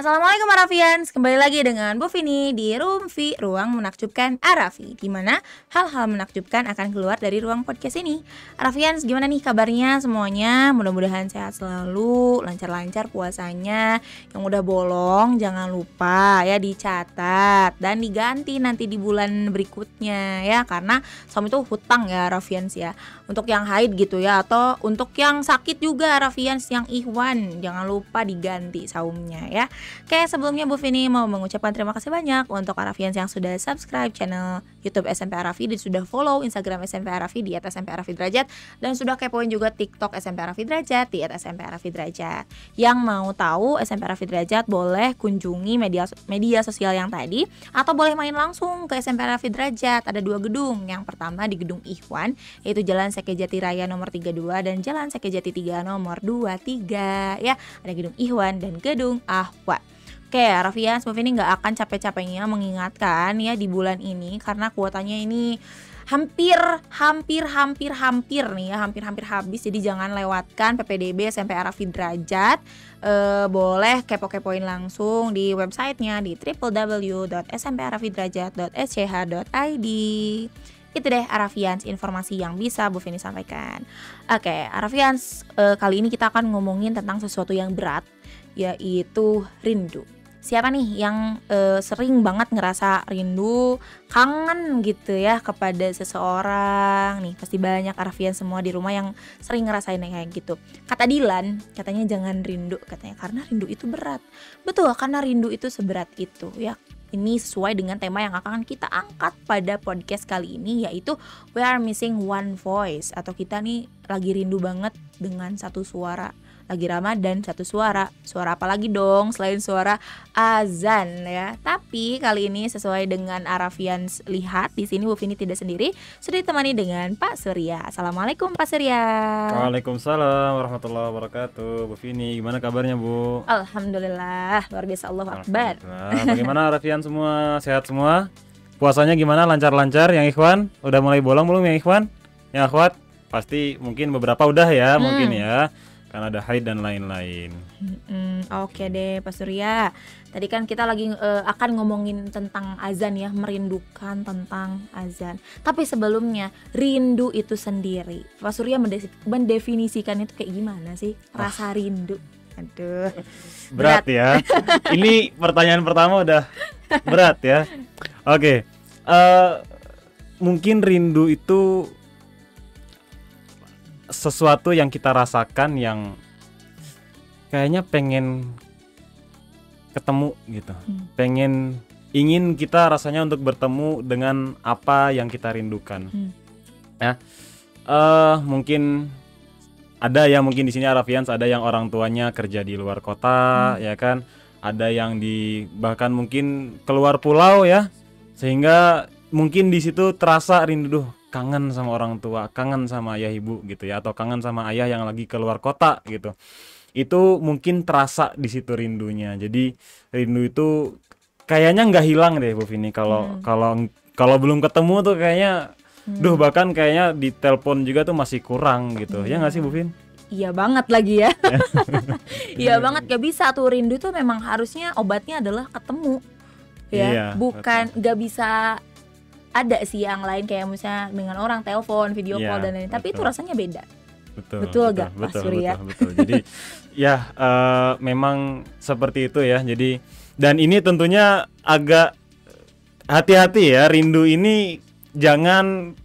Assalamualaikum Arafians, kembali lagi dengan Bu Vini di Rumfi, Ruang Menakjubkan Arafi, di mana hal-hal menakjubkan akan keluar dari ruang podcast ini. Arafians, gimana nih kabarnya semuanya? Mudah-mudahan sehat selalu, lancar-lancar puasanya. Yang udah bolong jangan lupa ya dicatat dan diganti nanti di bulan berikutnya ya, karena saum itu hutang ya Arafians ya. Untuk yang haid gitu ya, atau untuk yang sakit juga Arafians, yang ikhwan jangan lupa diganti saumnya ya. Oke, sebelumnya Bu Vini mau mengucapkan terima kasih banyak untuk Arafians yang sudah subscribe channel YouTube SMP Arafi dan sudah follow Instagram SMP Arafi di @SMP_Arafi_Derajat dan sudah kepoin juga TikTok SMP Arafi Derajat di @SMP_Arafi Derajat. Yang mau tahu SMP Arafi Derajat boleh kunjungi media sosial yang tadi atau boleh main langsung ke SMP Arafi Derajat. Ada 2 gedung. Yang pertama di Gedung Ikhwan, yaitu Jalan Sekejati Raya nomor 32 dan Jalan Sekejati 3 nomor 23 ya. Ada Gedung Ikhwan dan Gedung Ahwa. Oke, Arafians, Bu Vini nggak akan capek-capeknya mengingatkan ya di bulan ini karena kuotanya ini hampir nih ya, hampir habis. Jadi jangan lewatkan PPDB SMP Arafi Derajat. Boleh kepo-kepoin langsung di websitenya di www.smpraffiderajat.sch.id. Itu deh Arafians, informasi yang bisa Bu Vini sampaikan. Oke, Arafians, kali ini kita akan ngomongin tentang sesuatu yang berat, yaitu rindu. Siapa nih yang sering banget ngerasa rindu, kangen gitu ya kepada seseorang nih? Pasti banyak Arafian semua di rumah yang sering ngerasain kayak gitu. Kata Dilan, katanya jangan rindu, katanya karena rindu itu berat. Betul, karena rindu itu seberat itu ya. Ini sesuai dengan tema yang akan kita angkat pada podcast kali ini, yaitu We Are Missing One Voice, atau kita nih lagi rindu banget dengan satu suara. Lagi Ramadan, satu suara apa lagi dong selain suara azan ya. Tapi kali ini sesuai dengan Arafians lihat di sini Bu Vini tidak sendiri, sudah ditemani dengan Pak Surya. Assalamualaikum Pak Surya. Waalaikumsalam warahmatullahi wabarakatuh. Bu Vini, gimana kabarnya Bu? Alhamdulillah, luar biasa, Allahu Akbar. Bagaimana Arafian semua? Sehat semua? Puasanya gimana? Lancar-lancar? Yang ikhwan udah mulai bolong belum yang ikhwan? Yang akhwat pasti mungkin beberapa udah ya, mungkin ya, karena ada haid dan lain-lain. Oke deh Pak Surya. Tadi kan kita lagi akan ngomongin tentang azan ya, merindukan tentang azan. Tapi sebelumnya, rindu itu sendiri, Pak Surya mendefinisikan itu kayak gimana sih? Rasa rindu. Aduh, berat ya. Ini pertanyaan pertama udah berat ya. Oke, mungkin rindu itu sesuatu yang kita rasakan yang kayaknya pengen ketemu gitu. Ingin kita rasanya untuk bertemu dengan apa yang kita rindukan. Ya. Mungkin ada yang mungkin di sini Arafians, ada yang orang tuanya kerja di luar kota ya kan. Ada yang bahkan mungkin keluar pulau ya. Sehingga mungkin di situ terasa rindu, kangen sama orang tua, kangen sama ayah ibu gitu ya, atau kangen sama ayah yang lagi keluar kota gitu. Itu mungkin terasa di situ rindunya. Jadi rindu itu kayaknya nggak hilang deh Bu Vini kalau belum ketemu tuh kayaknya bahkan kayaknya di telepon juga tuh masih kurang gitu. Ya nggak sih Bu Vin? Iya banget lagi ya. Iya banget, gak bisa tuh, rindu tuh memang harusnya obatnya adalah ketemu ya. Iya, bukan nggak bisa. Ada sih yang lain kayak misalnya dengan orang telepon, video call dan lain-lain, tapi itu rasanya beda. Betul gak Pak Surya? Betul. Jadi ya memang seperti itu ya. Jadi dan ini tentunya agak hati-hati ya, rindu ini jangan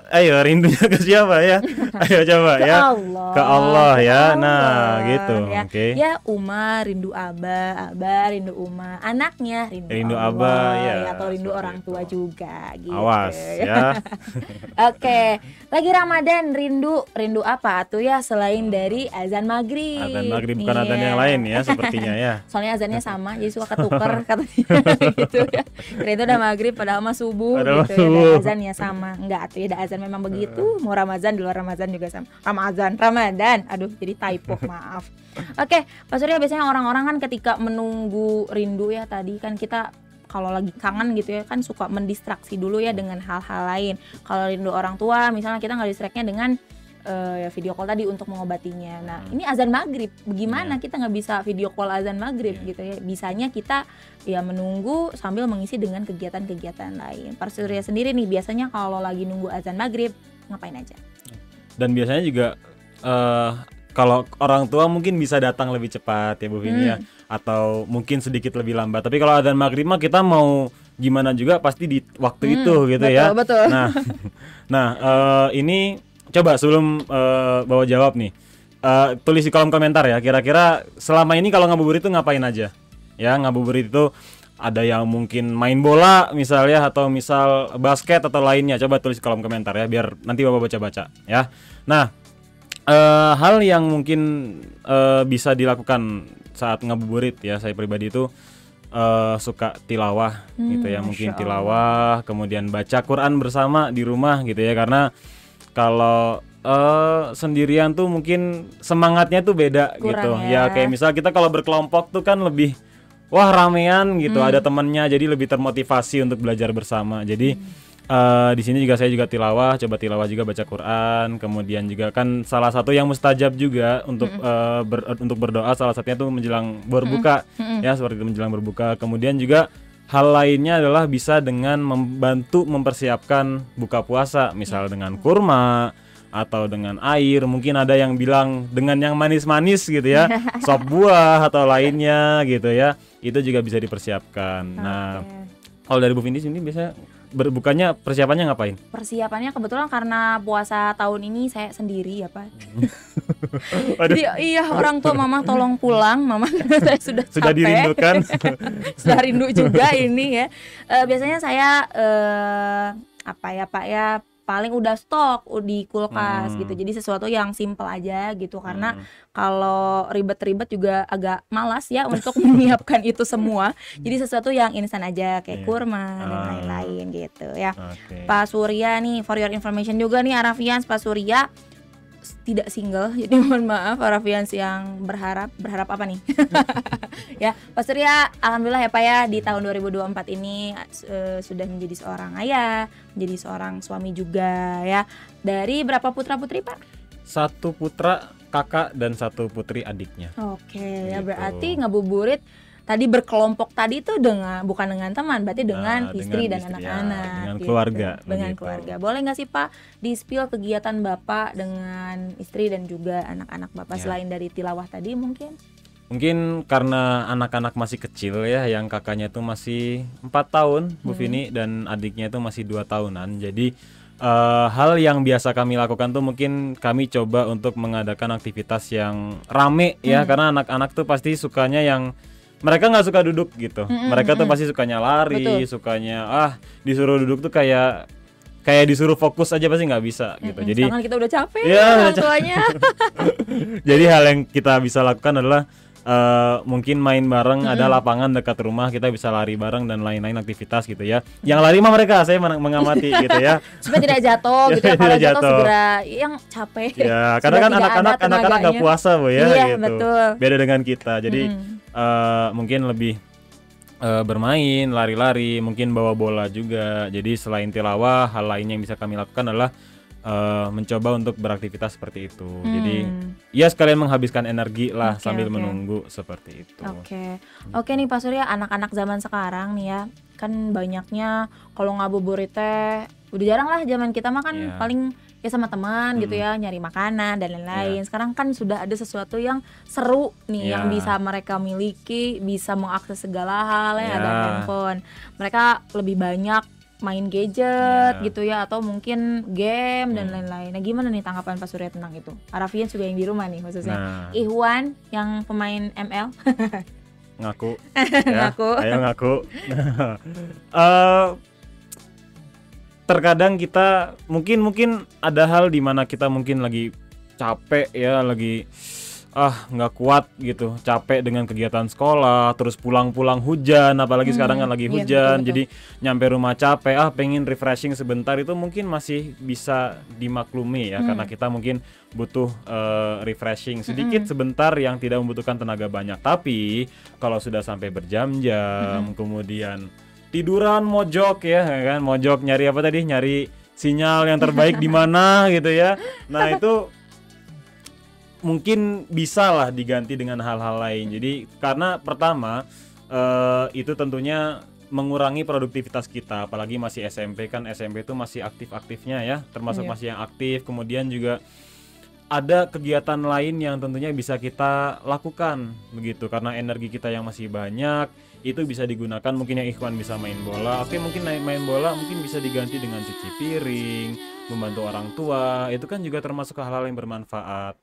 ayo rindunya ke siapa ya? Ayo coba ke ya. Allah. Ke Allah ya. Allah. Nah, gitu. Ya. Oke. Ya, Uma rindu Aba rindu Uma, anaknya rindu Allah, Aba ya. atau rindu orang tua juga gitu. Awas ya. Oke, lagi Ramadan, rindu apa tuh ya selain dari azan maghrib? Azan maghrib bukan azan yang lain ya sepertinya ya. Soalnya azannya sama, jadi suka ketuker katanya gitu ya. Kira itu udah maghrib padahal mah subuh gitu ya, dan azannya sama. Enggak tuh ya, ada azan memang begitu. Mau Ramadan, di luar Ramadan juga sama. Ramadan. Aduh, jadi typo, maaf. Oke, Pak Surya, biasanya orang-orang kan ketika menunggu rindu ya, tadi kan kita kalau lagi kangen gitu ya kan suka mendistraksi dulu ya dengan hal-hal lain. Kalau rindu orang tua misalnya kita nggak distractnya dengan ya video call tadi untuk mengobatinya. Nah ini azan maghrib, bagaimana kita nggak bisa video call azan maghrib gitu ya? Bisanya kita ya menunggu sambil mengisi dengan kegiatan-kegiatan lain. Pak Surya sendiri nih biasanya kalau lagi nunggu azan maghrib ngapain aja? Dan biasanya juga kalau orang tua mungkin bisa datang lebih cepat ya Bu Vini ya, atau mungkin sedikit lebih lambat. Tapi kalau azan maghrib mah kita mau gimana juga pasti di waktu itu gitu betul, ya. Betul. Nah, ini coba sebelum bawa jawab nih, tulis di kolom komentar ya. Kira-kira selama ini kalau ngabuburit itu ngapain aja? Ya, ngabuburit itu ada yang mungkin main bola misalnya, atau misal basket atau lainnya. Coba tulis di kolom komentar ya, biar nanti Bapak baca-baca ya. Nah, hal yang mungkin bisa dilakukan saat ngabuburit ya, saya pribadi itu suka tilawah gitu ya, mungkin tilawah, kemudian baca Quran bersama di rumah gitu ya, karena kalau sendirian tuh mungkin semangatnya tuh beda. Kurang gitu ya. Kayak misal kita kalau berkelompok tuh kan lebih wah ramean gitu, ada temennya, jadi lebih termotivasi untuk belajar bersama. Jadi di sini juga saya juga tilawah, coba tilawah juga, baca Quran, kemudian juga kan salah satu yang mustajab juga untuk untuk berdoa, salah satunya tuh menjelang berbuka ya, seperti itu menjelang berbuka. Kemudian juga hal lainnya adalah bisa dengan membantu mempersiapkan buka puasa, misal dengan kurma atau dengan air, mungkin ada yang bilang dengan yang manis-manis gitu ya, sop buah atau lainnya gitu ya, itu juga bisa dipersiapkan. Nah, kalau dari Bu Vindi sini biasanya berbukanya persiapannya ngapain? Persiapannya kebetulan karena puasa tahun ini saya sendiri ya Pak. Jadi iya, orang tua mama tolong pulang, mama saya sudah capek. Dirindukan. Sudah rindu juga ini ya. Biasanya saya apa ya Pak ya, paling udah stok di kulkas gitu. Jadi sesuatu yang simple aja gitu, karena kalau ribet-ribet juga agak malas ya untuk menyiapkan itu semua. Jadi sesuatu yang instan aja kayak kurma dan lain-lain gitu ya. Pak Surya nih, for your information juga nih Arafians, Pak Surya tidak single, jadi mohon maaf Arafians yang berharap apa nih? Ya, Pak Surya alhamdulillah ya Pak ya, di tahun 2024 ini sudah menjadi seorang ayah, menjadi seorang suami juga ya. Dari berapa putra putri Pak? 1 putra kakak dan 1 putri adiknya. Oke, gitu. Ya berarti ngabuburit tadi berkelompok tadi itu bukan dengan teman, berarti dengan istri dan anak-anak, dengan gitu. keluarga. Dengan keluarga. Boleh nggak sih Pak di-spill kegiatan Bapak dengan istri dan juga anak-anak Bapak selain dari tilawah tadi mungkin? Mungkin karena anak-anak masih kecil ya, yang kakaknya itu masih 4 tahun Bu Vini, dan adiknya itu masih 2 tahunan. Jadi hal yang biasa kami lakukan tuh mungkin kami coba untuk mengadakan aktivitas yang rame ya, karena anak-anak tuh pasti sukanya yang mereka nggak suka duduk gitu. Mereka tuh pasti sukanya lari, sukanya disuruh duduk tuh kayak disuruh fokus aja pasti nggak bisa gitu. Jadi sedangkan kita udah capek orang tuanya. Jadi hal yang kita bisa lakukan adalah mungkin main bareng, ada lapangan dekat rumah, kita bisa lari bareng dan lain-lain aktivitas gitu ya. Yang lari mah mereka, saya mengamati gitu ya. Supaya tidak jatuh gitu ya, kalau jatuh segera yang capek. Ya, karena kan anak-anak nggak puasa Bu ya, iya, gitu. Betul. Beda dengan kita. Jadi mungkin lebih bermain, lari-lari, mungkin bawa bola juga. Jadi selain tilawah, hal lainnya yang bisa kami lakukan adalah mencoba untuk beraktivitas seperti itu. Jadi ya sekalian menghabiskan energi lah sambil menunggu seperti itu. Oke nih Pak Surya, anak-anak zaman sekarang nih ya, kan banyaknya kalau ngabuburit teh udah jarang lah. Zaman kita mah kan paling ya sama teman gitu ya, nyari makanan dan lain-lain. Sekarang kan sudah ada sesuatu yang seru nih yang bisa mereka miliki, bisa mengakses segala hal ya, ada handphone. Mereka lebih banyak main gadget gitu ya, atau mungkin game dan lain-lain. Nah gimana nih tanggapan Pak Surya tentang itu? Arafian juga yang di rumah nih khususnya. Ihwan yang pemain ML ngaku ya, ayo ngaku. Terkadang kita mungkin ada hal di mana kita mungkin lagi capek ya, lagi nggak kuat gitu, capek dengan kegiatan sekolah, terus pulang hujan, apalagi sekarang kan lagi hujan, betul. Jadi nyampe rumah capek, pengen refreshing sebentar, itu mungkin masih bisa dimaklumi ya, karena kita mungkin butuh refreshing sedikit sebentar yang tidak membutuhkan tenaga banyak. Tapi kalau sudah sampai berjam-jam, kemudian tiduran mojok ya kan, mojok nyari apa tadi, nyari sinyal yang terbaik di mana gitu ya. Nah itu mungkin bisa lah diganti dengan hal-hal lain. Jadi karena pertama itu tentunya mengurangi produktivitas kita, apalagi masih SMP kan. SMP itu masih aktif-aktifnya ya, termasuk Iya. masih yang aktif. Kemudian juga ada kegiatan lain yang tentunya bisa kita lakukan begitu, karena energi kita yang masih banyak itu bisa digunakan. Mungkin yang Ikhwan bisa main bola, oke, mungkin main bola mungkin bisa diganti dengan cuci piring, membantu orang tua, itu kan juga termasuk hal-hal yang bermanfaat.